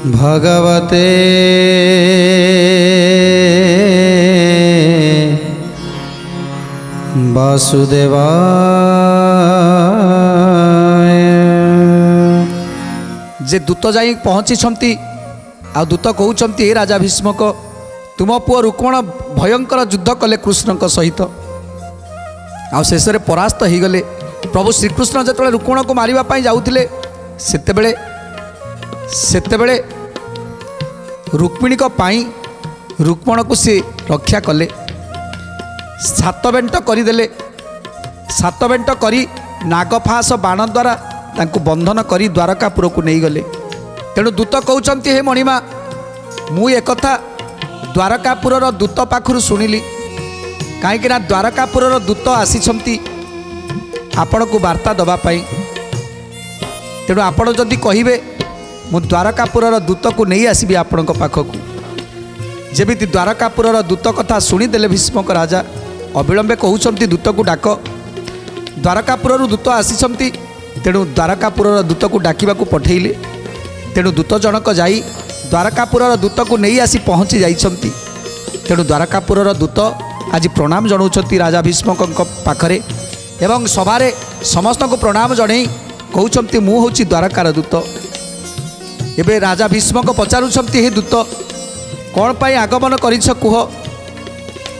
भगवते वासुदेवाय। जे दूत जाई पहुँची आ दूत कहते हे राजा भीष्मक तुम पुओ रुक्मण भयंकर युद्ध कले कृष्ण सहित आ शेष में परास्त हो गले। प्रभु श्रीकृष्ण जो रुक्मण को मारवाई जाऊे सेतेबेले रुक्मिणी रुक्मण को सी रक्षा कले। सात बेंट करदेले, सात बेंट करी नागफास बाण द्वारा तांको बंधन करी द्वारकापुर को नहीं गले। तेणु दूत कहते हे मणिमा मु एक कथा द्वारकापुर दूत पाखु शुणिली कहीं द्वारकापुर दूत आसी आपण को वार्ता दवापाई। तेणु आपण जदि कहे मु द्वारकापुर दूत को नहीं आसबि आपण पाखक। जमी द्वारकापुर दूत कथा शुणीदे भीष्मक राजा अविलंबे कहते दूत को डाक। द्वारकापुर दूत आसी तेणु द्वारकापुर दूत को डाकिबा को पठेले। तेणु दूत जनक जाई द्वारकापुर दूत को नहीं आसी पहुँची जाइछंती। तेणु द्वारकापुर दूत आज प्रणाम जनाउछंती राजा भीष्मक पाखरे एवं सभारे समस्त को प्रणाम जणई कहउछंती मु होची द्वारकार दूत। एबे राजा भीष्मक पचारुछंती हे दूत कौन पाई आगमन करिछ कुह।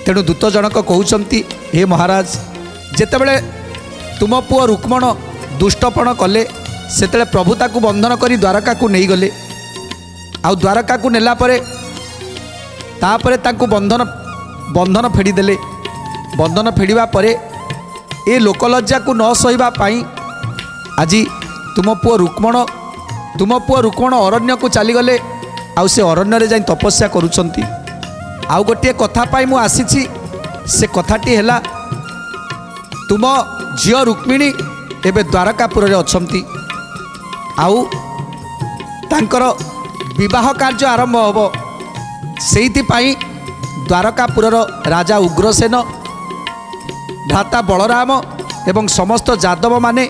तेणु दूत जनक कहउछंती हे महाराज जेतेबेले तुम पुओ रुक्मण दुष्टपण कले सेतेबेले प्रभु ताकू बंधन करी द्वारका को नहीं गले। आउ द्वारका को नेला परे तापरे ताकू बंधन फेड़ी देले। बंधन फेड़ा परे ए लोकलज्जा को न सहिबा पाई आज तुम पुओ रुक्मण अरण्य को चलीगले। आउ से अरण्य रे जाई तपस्या करुछंती। आउ गोटे कथा पाई मु आसीछि से कथाटी हैला तुम झियो रुक्मिणी एबे द्वारकापुर रे अछंती। आउ तांकर विवाह कार्य आरंभ होब सेइति पाई द्वारकापुर राजा उग्रसेन भ्राता बलराम एवं समस्त यादव माने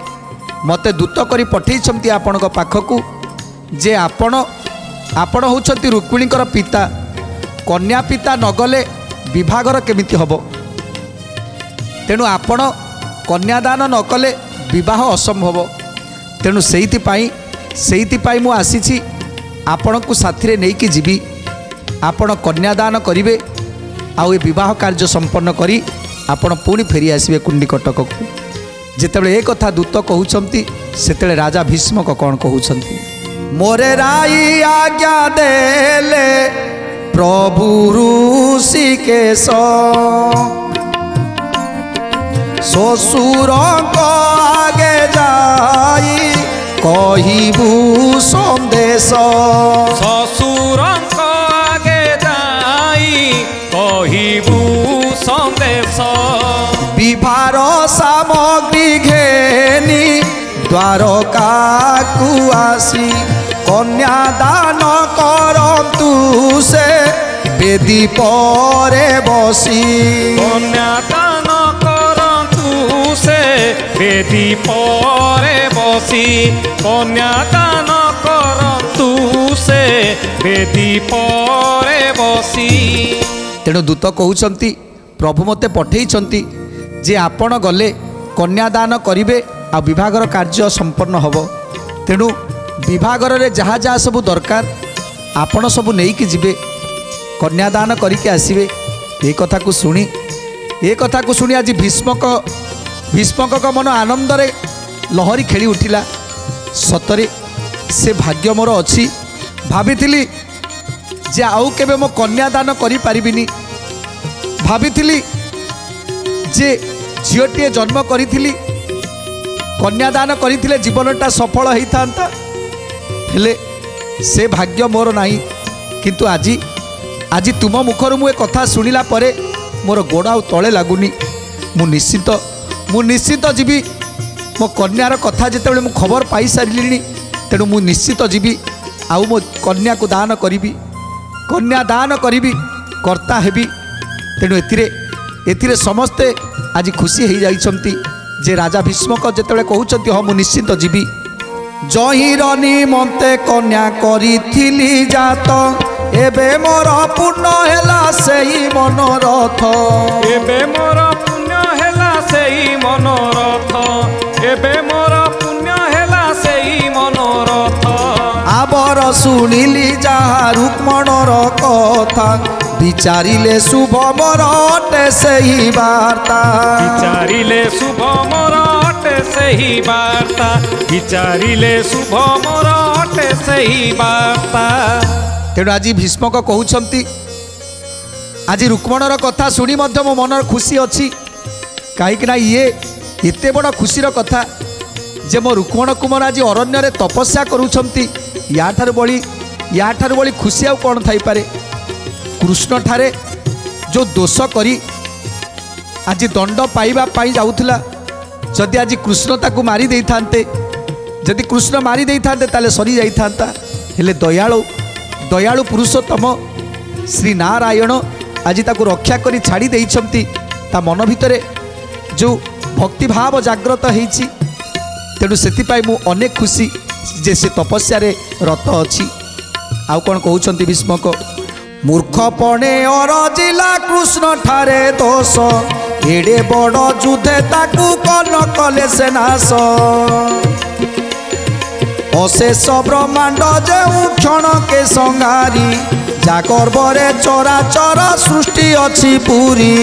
मते दूत करी पठेइछंती आपणक पाखकू जे आपण होउछंती रुक्मिणीकर पिता। कन्या पिता नगले विभागर केमिति हबो। तेणु आपण कन्यादान नकले विवाह असंभव। तेणु सेइति मु आसीछि आपण को साथी रे नेकी जीवी। आपण कन्यादान करिवे आउ ए विवाह कार्य संपन्न करी आपण पुणी फेरी आसबे कुंडीकटक को। जेतेबेले ए कथा दूत कहउछंती सेतेबेले राजा भीष्मक कौन कहउछंती मोरे राई आज्ञा देले प्रभु ऋषिकेश ससुर आगे जाई कहिबू संदेश। ससुर आगे जाई कहिबू संदेश। विभार सामग्री घेनी द्वारका को आसी कन्यादान करतु से बेदी परे बसी। कन्यादान करतु से बेदी परे बसी। कन्यादान करतु से बेदी परे बसी। तेणु दूत कहउछंती प्रभु मते पठेइछंती जे आपण गले कन्यादान करिवे आ विभागर कार्य संपन्न हब। तेणु विभागर रे जहाँ जहाँ सब दरकार आपण सब नहीं कि जीवे कन्यादान करके आसीबे। ए कथा को शुणी आज भीष्मक मन आनंद रे लहरी खेली उठिला। सतरे से भाग्य मोर अच्छी भाविथिली जे आउ केबे मो कन्यादान करि पारिबिनी। भाविथिली जे झियोटे जन्म करिथिली कन्यादान करिथिले जीवनटा सफल होइथांता हेले से भाग्य मोर नाही। किंतु आज तुम मुखर मु कथा शुणिला परे मोर गोड़ आउ तले लगुनी। मु निश्चित जीवी मो कन्यार कथा जेतेबेले मु खबर पाई सारिलिनी। तेणु मु निश्चित जीवी आउ मो कन्या को दान करिबी। कन्या दान करिबी कर्ता हेबी। तेणु एथिरे समस्ते आज खुशी हो जाइछंती जे राजा भीष्मक जेतेबेले कहउछंती हाँ मु निश्चित जीवी जहीर निमंते कन्या करिथिली जात एबे मोर पुण्य हेला सेई मनोरथ एबे मोर पुण्य हेला सेई मनोरथ एबे मोर पुण्य हेला सेई मनोरथ आबर शुणिली जहा रुक्मणर कथा विचारिले शुभ मोर अटे सेही वार्ता विचारिले शुभ मोर अटे सेही वार्ता विचारिले शुभ मोर अटे सेही वार्ता। तेणु आज भीष्मक कहउछंती आज रुक्मणर कथा शुणी मध्य मो मनर खुशी अच्छी कहीं ये एते बड़ खुशीर कथा जे मो रुक्मण कुमार आज अरण्य तपस्या करुछंती याठार बड़ी खुशी आउ कौन थाई पारे। कृष्ण ठारे जो दोष करी आज दंड पाइबा पाई जाउथला जदि आज कृष्ण ताकू मारी देई थांते जदि कृष्ण मारी देई थांते ताले सरी जाई थांता हेले दयालु पुरुषोत्तम श्री नारायण आज ताकू रक्षा करी छाड़ी देइछंती ता मन भितरे जो भक्ति भाव जाग्रत हेछि तेणु सेतिपाई मु अनेक खुशी जे से तपस्या रे रत अछि। आउ कोन कहउछंती भीष्मक मूर्खपणे अरजिला कृष्ण ठारे दोष एडे बड़ युद्धे ताकू कन कले से नाश अशेष ब्रह्मांड जेउ क्षण के संगारी जागर्भरे चराचर सृष्टि अछि पूरी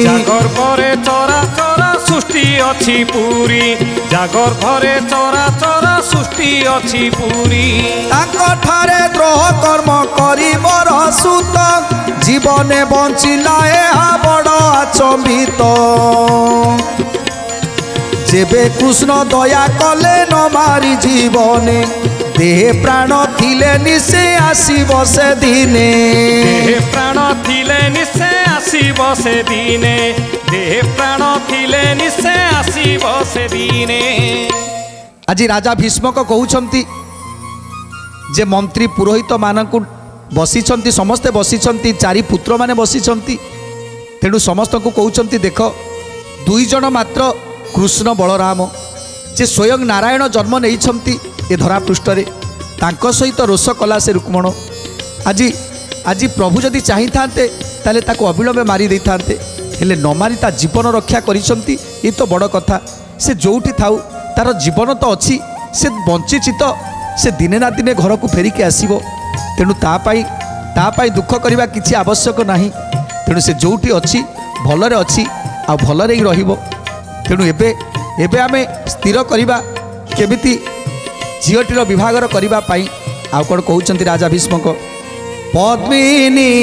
जागर्भरे चराचर सृष्टि अछि पूरी जागर्भरे चराचर सृष्टि अछि पूरी ताको ठारे द्रोह कर्म करी मोर सुत जीवने बंचिला एहा बड़ आचंबित जेबे कृष्ण दया कले न मारी जीवने देह प्राण थिले निसे आसीब से दिने देह प्राण थिले निसे आसीब से दिने देह प्राण थिले निसे आसीब से दिने। आज राजा भीष्मक कहउछंती जे मंत्री पुरोहित मानकु बसिछंती समस्ते बसिछंती चारि पुत्र माने बसिछंती तेणु समस्त को कहउछंती देख दुई जन मात्र कृष्ण बलराम जे स्वयं नारायण जन्म नहीं ए धरा पृष्ठ रे तांको सहित रोष कला से रुक्मण आज आज प्रभु जदि चाही थांते ताले ताको अविलंबे मारी दे थांते हेले न मारी ता जीवन रक्षा करिसंती ये तो बड़ कथा से जोठी थाउ तार जीवन तो अच्छी से बंचिची तो से दिने ना दिने घर को फेरिकी आसीबो तेणु तापाई दुख करवा किसी आवश्यक नहीं तेणु से जोठी अच्छी भलरे अच्छी आ भलरे ही रहिबो तेणु एबे आमे स्थिर करिबा केमिति झीटीर विभागर करिबा पाई आउ कौन कहउछंती राजा भीष्मक पद्मिनी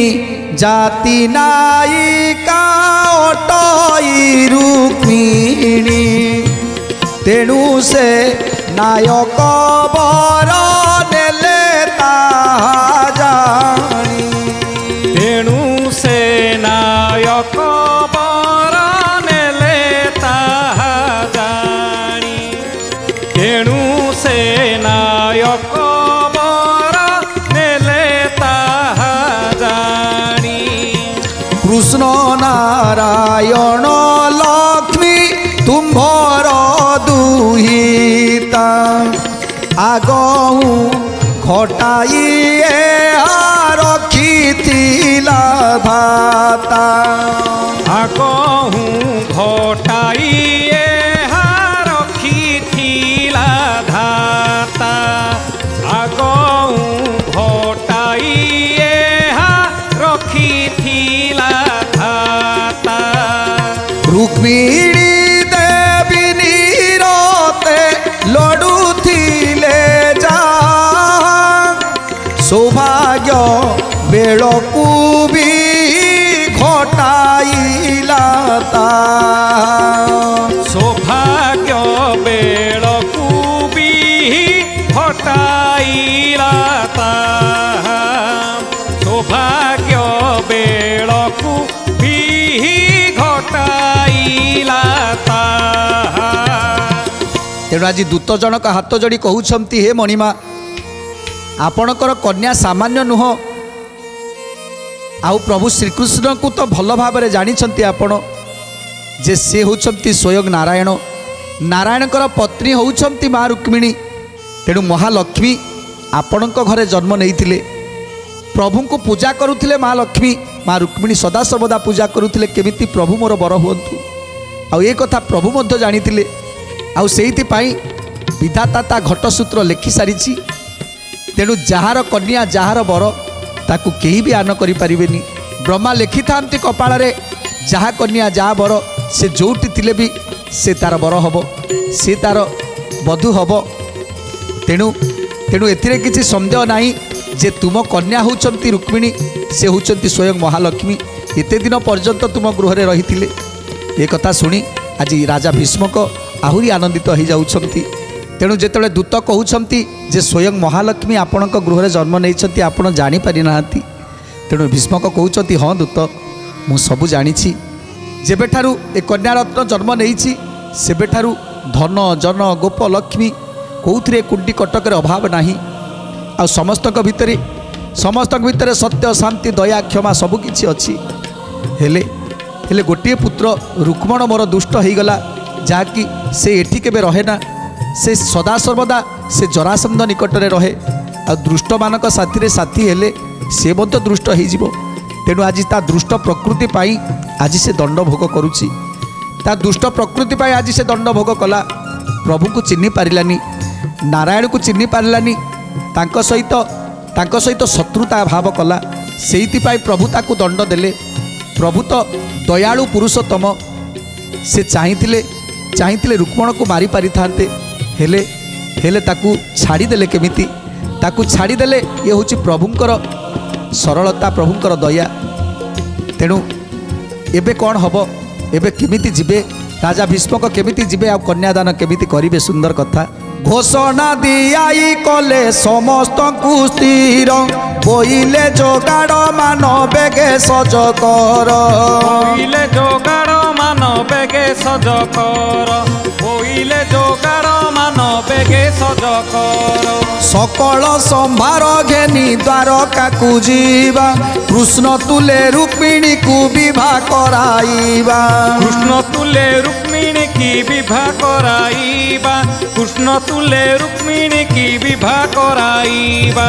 जाति नायिका अटई रुक्मिणी तेणु से नायक बर नेले ताहा जानी तेणु से नायक बर नेले ताहा जानी तेणु से नायक बर नेले ताहा जानी कृष्ण नारायण लक्ष्मी तुम्भर दुहिता आगहु घटाई रखिथिला भाता आगहु घटाई रखिथिला धाता आगहु घटाई रखिथिला धाता रुक्मिणी देवी नीरते लड़ुथिले जा सौभाग्य बेलकू भी घटाइला ता सौभाग्य बेलकू भी घटाइला ता सौभाग्य बेलकू भी घटाइला ता। तेणु आज दूत जनक हाथ जोड़ी कहउछंती हे मणिमा आपणकर कन्या सामान्य नुह आउ प्रभु श्रीकृष्ण को तो भल भाव जानिछंती आपण जे से होउछंती स्वयं नारायण नारायणकर पत्नी होउछंती माँ रुक्मिणी तेणु महालक्ष्मी आपणक घरे जन्म नहीं प्रभु को पूजा करुले माँ लक्ष्मी माँ रुक्मिणी सदा सर्वदा पूजा करुले केमिति प्रभु मोर बर हूँ आउ ये कथा प्रभु मध्य जानी आउ सेइथिपाई विधाता ता घटसूत्र लेखि सारी तेणु जार कन्या जार बर ताकू केही भी आन करि परिबेनी ब्रह्मा लेखि थांती कपाळ रे जहा कन्या जहा बर से जोटी थिले भी से तार बर हब से तार बधू हब तेणु तेणु एथिरे किछि संदेह नाही जे तुम कन्या होउचंती रुक्मिणी से होउचंती स्वयं महालक्ष्मी एते दिन पर्यंत तुम गृह रे रहिथिले ए कथा सुनी आज राजा भीष्मक आहुरी आनंदित हो जाउछंती तेणु जेतेबेले दूत कहउछंती जे स्वयं महालक्ष्मी आपणक गृह रे जन्म नेइछंती आपण जानि पारि नाहंती तेणु भीष्मक कहउछंती हाँ दूत मु सबु जानिछि जेबेठारु ए कन्या रत्न जन्म नेइछि सेबेठारु धन जन गोप लक्ष्मी कौथिरे कुंडी कटक अभाव नाही आ समस्तक भितरे सत्य शांति दया क्षमा सबकिछि अछि हेले गोटे पुत्र रुक्मण मोर दुष्ट हो गला जहाँकि से एठी केबे रहे ना से सदा सर्वदा से जरासंध निकट में रहे आ दुष्ट मानक साथी रे साथी हेले से मत दुष्ट हो तेणु आज ता दुष्ट प्रकृति पाई आज से दंड भोग करुछि ता दुष्ट प्रकृति पाई आज से दंड भोग कला प्रभु को चिन्ह पारिलानी नारायण को चिन्ह पारिलानी तांको सहित शत्रुता भाव कला सेइथिपाई प्रभु ताकू दंड देले प्रभु तो दयालु पुरुषोत्तम से चाहिए रुक्मण को मारी पारि थांते हेले ताकू छाड़ी देले केमिति ताकू छाड़ी देले ये होची प्रभुंकर सरलता प्रभुंकर दया तेणु एबे कौन हब एबे केमिति जिबे राजा भीष्मक केमिति जिबे आ कन्यादान केमिति करिवे सुंदर कथा घोषणा दियाई कले समस्त स्थिर बोइले जोगाड़ मान बेगे सज कर बोइले जोगाड़ मान बेगे सज कर बोइले जोगाड़ मान बेगे सज कर सकल संभार घेनी द्वारका को जीवा कृष्ण तुले रुक्मिणी को विवाह कराइबा कृष्ण तुले रुक्मिणी की विवाह कराइबा कृष्ण तुले रुक्मिणी की विवाह कराइबा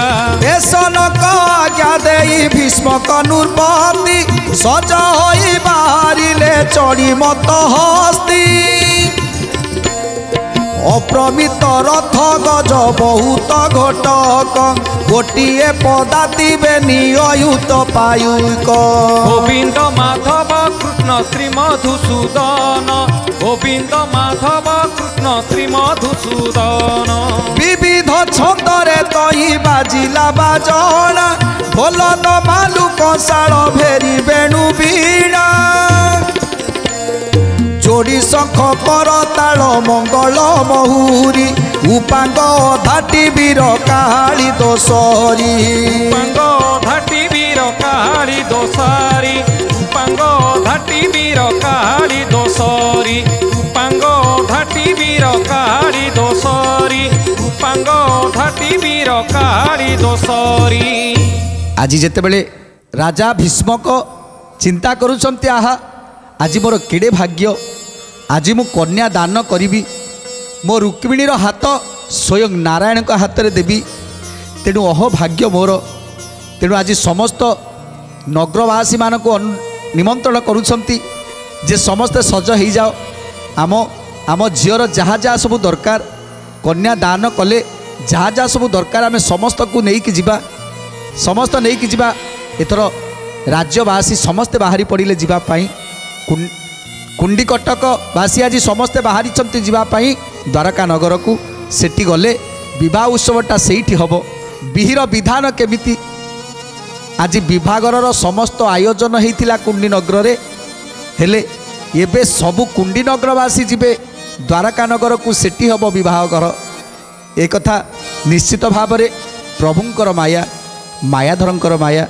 एसन आज्ञा देई भीष्मक नृपति सज होई बाहरिले चढ़ी मत हस्ती अप्रमित रथ गज बहुत घटक गोटिए पदाति बेनी अयुत पायुक गोविंद माधव कृष्ण श्री मधुसूदन गोविंद माधव कृष्ण श्री मधुसूदन विविध छंदरे तही बाजिला बाजणा ढोल मालु कंसाल भेरी बेणु बीणा जोड़ी शंख कर ताल मंगल महुरी उपांग धाटी वीर काली दोसरी उपांग धाटी वीर काली दोसारी उपांग धाटी वीर काली दोसरी उपांग धाटी वीर काली दोसरी उपांग धाटी वीर काली दोसरी आज जेतेबेले राजा भीष्मक चिंता करुछंती आहा आज मोर केड़े भाग्य आज मु कन्या दान करी मो रुक्मिणीर हाथ स्वयं नारायण का हाथ में देवी तेणु अह भाग्य मोर तेणु आज समस्त नगरवासी मान को निमंत्रण करुछंती जे समस्ते सज हो जाओ आम आम झीर जहाँ जहाँ सब दरकार कन्या दान कले जहाँ जहाँ सब दरकार आम समस्त को लेकिन जीवा समस्त नहीं जीवा एथर राज्यवासी समस्ते बाहरी पड़े जीवाई कुंडी कटक बासी आज समस्ते बाहरी जीवाई द्वारका नगर को सेठी गले विवाह उत्सवटा सेठी हम बिहिर विधान केमिति आज विभागर समस्त आयोजन होता कुंडी नगर रे हेले एबे सबु कुंडी नगरवासी जीवे द्वारका नगर को सेठी हम विवाहघर एक कथा निश्चित भाव में प्रभुंकर माया मायाधरंकर माया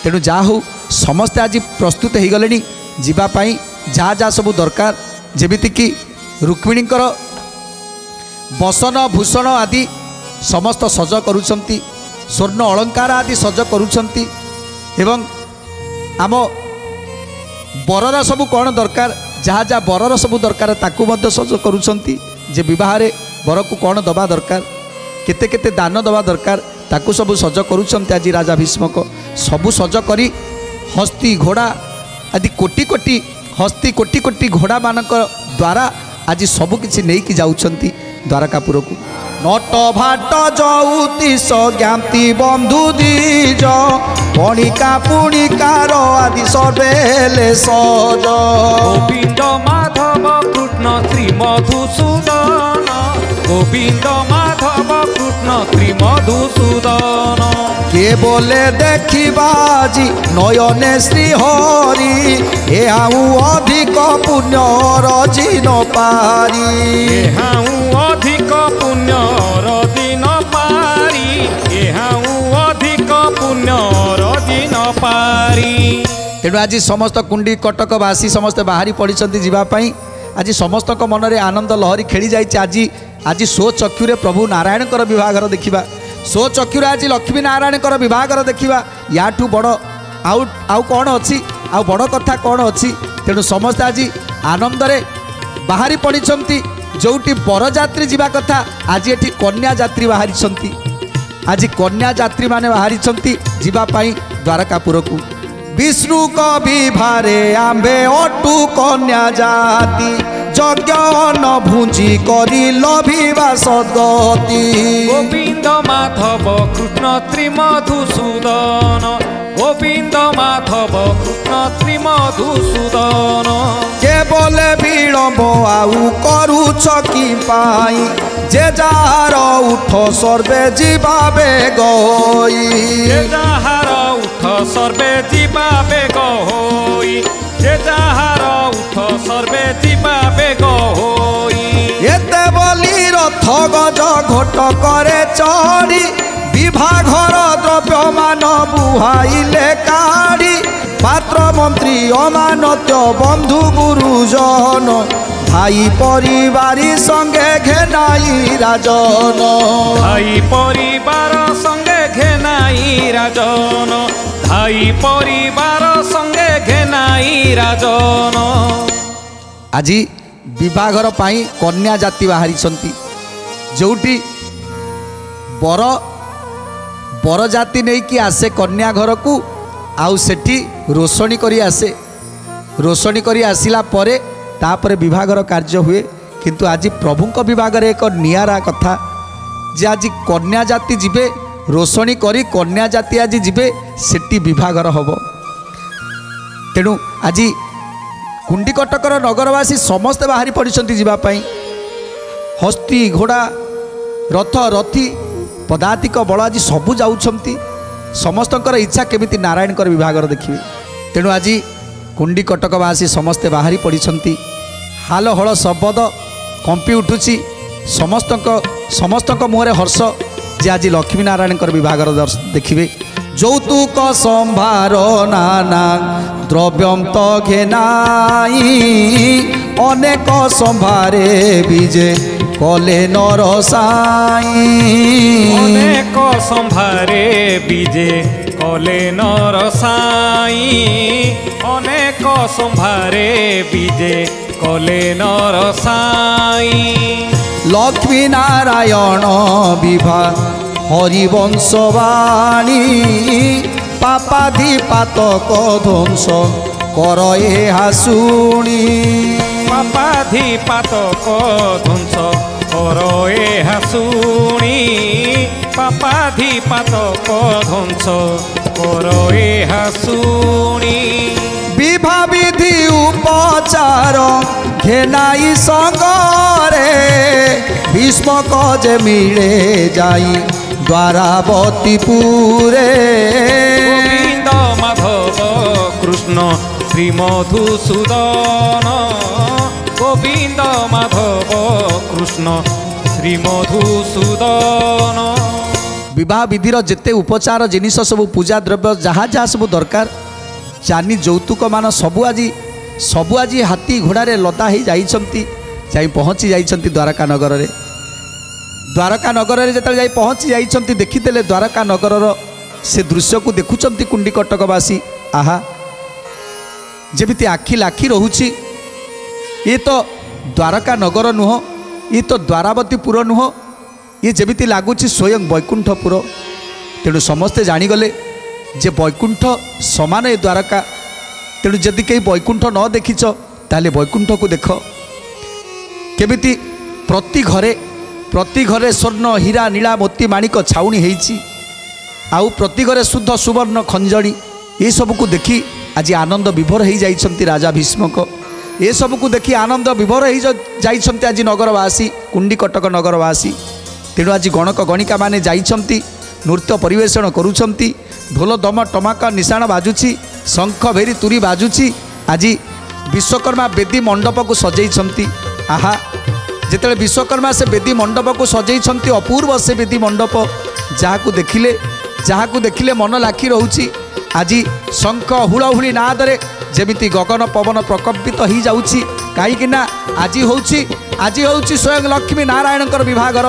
तेणु जा हो समस्ते आज प्रस्तुत हो गले जीवाई जहाँ जहाँ सब दरकार जेमितिकी रुक्मिणीकर बसन भूषण आदि समस्त सज करुछंती स्वर्ण अलंकार आदि सज करुछंती एवं आम बरर सब कौन दरकार जहाँ जहाँ बरर सब दरकार ताकू मध्य सज करुछंती जे विवाह रे बर को कौन दबा दरकार केते केते दान दवा दरकार ताकू सब सज करुछन्ते आज राजा भीष्मक सबु सज करी हस्ती घोड़ा आदि कोटी कोटी हस्ती कोटी कोटी घोड़ा मानक द्वारा आज सबु किछि नेकी जाउछन्ती द्वारकापुर को नट भाट जौतीस ज्ञाति बंधु दीज पणिका पुणिकार आदि सर्वेले सज गोविंद माधव कृष्ण श्री मधुसूदन गोविंद माधव कृष्ण श्री मधुसूदन के बोले देखिबाजी नयने श्री हरि एहाऊ अधिक पुण्य रजी न पारी एहाऊ अधिक पुण्य रजी न पारी एहाऊ अधिक पुण्य रजी न पारी तेणु आज समस्त कुंडी कटकवासी समस्त बाहरी पड़ी जीवाई आज समस्त मन में आनंद लहरी खेली जाइए आज सो चक्षुरे प्रभु नारायण विभागर देखा सो चक्षुरे आज लक्ष्मी नारायण विभागर देखा याठू बड़ आउ कौन अच्छी आउ बड़ कथा कौन अच्छी तेणु समस्त आज आनंद बाहरी पड़ी जोटी बरजात्री जावा कथा आज ये कन्या यात्री बाहरी आज कन्या यात्री माने बाहरी जीवाई द्वारकापुर को विष्णु कवि भारे आंबे अटू कन्या जाति यज्ञ न भुंजी करी लभिबा सद्गति गोविंद माधव कृष्ण श्री मधुसूदन गोविंद माधव कृष्ण श्री मधुसूदन केवल विलम्ब आउ करूछ कि पाई जे जार उठ सर्वे जीवा बेगई जे जार उठ सर्वे जीवा बेग होई जे जार उठ सर्वे जीवा बेग होई एते बोली रथ गज घोट करे चढ़ी विभाघर द्रव्य मान बुहाइले काढ़ी पात्र मंत्री अमानत्य बंधु गुरुजन भाई परिवारी संगे घेनाई राजन भाई परिवार संगे घेनाई राजन भाई परिवार संगे घेनाई राजन आज विवाहर पाई कन्या जाति बाहरी जोटी बर जाति नहीं कि आसे कन्या घर को आउ सेठी रोषणी करी आसे रोषणी करी आसिला परे तापरे विवाहर कार्य हुए किंतु आज प्रभुंक विभाग एक नियारा कथा जे आज कन्या जाति जीवे रोषणी करी कन्या जाति आज जीवे सेठी विभागर हम तेणु आज कुंडी कटकर नगरवासी समस्ते बाहरी पड़ी जीवाई हस्ती घोड़ा रथ रथी पदातिक बल आज सबू जाऊँच समस्तଙ୍କର इच्छा केमिति नारायण विभागर देखिए तेणु आज कुंडी कटकवासी समस्ते बाहरी पड़ी हाल हल शब्द कंपी उठुची समस्त मुहरे हर्ष जे आज लक्ष्मी नारायण विभागर देखिए যৌতুক সম্ভার নানা দ্রব্যম তো ঘেনাই অনেক সম্ভারে বিজে কলে নরসাই অনেক সম্ভারে বিজে কলে নরসাই অনেক সম্ভারে বিজে কলে নরসাই লক্ষ্মী নারায়ণ বিভা হরিবংশবাণী পাপাধিপাতক ধ্বংস কর এহা শুনি পাপাধিপাতক ধ্বংস কর এহা শুনি পাপাধিপাতক ধ্বংস কর এহা শুনি বিভা বিধি উপচার ঘেনাই সঙ্গরে ভীষ্মক যে মিলে যাই দ্বারাবতীপুরে গোবিন্দ মাধব কৃষ্ণ শ্রী মধুসূদন গোবিন্দ মাধব কৃষ্ণ শ্রী মধুসূদন विवाह विधिर जेते उपचार जिनिस सब पूजा द्रव्य जहाँ जहाँ सब दरकार चानी যৌতুक मान सबु आज हाथी घोड़े लदा हो जाई पहुँची जाइछंती द्वारका नगर रे द्वारका नगर रे जतले जाई पहुँची जाइछंती देखिदेले द्वारका नगर से दृश्य को देखुचंती कुंडी कटकवासी आहा जेमिति आखि लाखी रहुची ये तो द्वारका नगर नुह ये तो द्वारावतीपुर नुह ये जमी लगुच स्वयं वैकुंठपुर। तेणु समस्ते जानीगले जे वैकुंठ समान ए द्वारका। तेणु जदि कहीं वैकुंठ न देखिच ताले वैकुंठ को देख केमिति प्रति घरे स्वर्ण हीरा नीला मोती माणिक छाउणी होईची आउ प्रति घरे शुद्ध सुवर्ण खंजणी ये सब को देखी आज आनंद विभोर हो जाइछंती राजा भीष्मक। ये सब को देखी आनंद विभोर हो जाइछंती आज नगरवासी कुंडी कटक नगरवासी। तेणु आज गणक गणिका माने जाइछंती नृत्य परिवेषण करुछंती ढोल दम टमाका निशाण बाजुची शंख भेरी तुरी बाजुची। आज विश्वकर्मा बेदी मंडप को सजैछंती। आहा जिते विश्वकर्मा से बेदी मंडप को सजैछंती अपूर्व से बेदी मंडप जहाँ को देखिले मन लाखी रोची। आज शंख हुलहुली नादरे जेमिति गगन पवन प्रकम्पित हो जाउछि कहीं आज होउछि स्वयं लक्ष्मी नारायण विभागर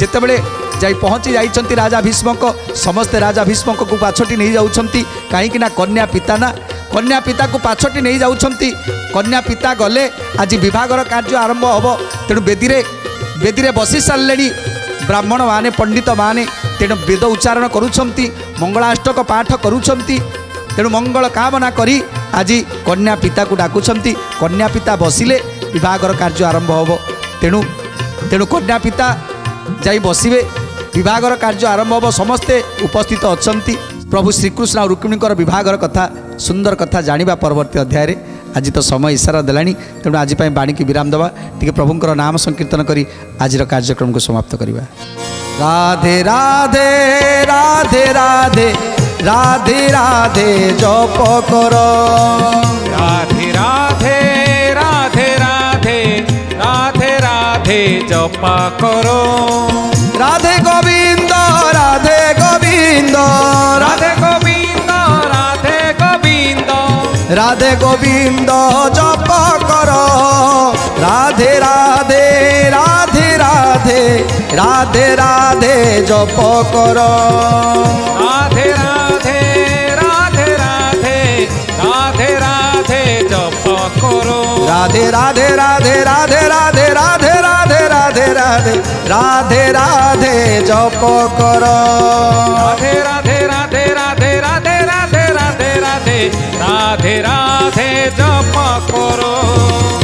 जितेबले जाई पहुँची जाइछंती राजा भीष्मक। समस्ते राजा भीष्मक को पाछटी नहीं जाउछंती कहीं कन्या पिता ना कन्या पिता को पाछटी नहीं जाउछंती। कन्या पिता गले आज विभागर कार्य आरंभ हम। तेणु बेदी बसी सारे ब्राह्मण माने पंडित माने तेणु वेद उच्चारण करुछंती मंगलाष्टक पाठ करुछंती। तेणु मंगल कामना करी आज कन्या पिता को डाकुछंती। कन्या पिता बसिले विभागर कार्य आरंभ हम। तेणु कन्या पिता जाई बसिबे विभागर कार्य आरंभ हम। समस्ते उपस्थित अछंती। प्रभु श्रीकृष्ण और रुक्मिणीकर विभागर कथा सुंदर कथा जानिबा परवर्ती अध्याय रे। आज तो समय इशारा देलानी तेणु आज बाणी की विराम दबा टिके प्रभुंकर नाम संकीर्तन करी आज कार्यक्रम को समाप्त करिबा। राधे राधे राधे राधे राधे राधे जप करो। राधे राधे राधे राधे राधे राधे जप करो। राधे गोविंद राधे गोविंद राधे गोविंद राधे गोविंद राधे गोविंद जप करो। राधे राधे राधे राधे राधे राधे जप करो। राधे राधे राधे राधे राधे राधे जप करो। राधे राधे राधे राधे राधे राधे राधे राधे राधे राधे राधे जप करो। राधे राधे राधे राधे राधे राधे राधे राधे राधे राधे जप करो।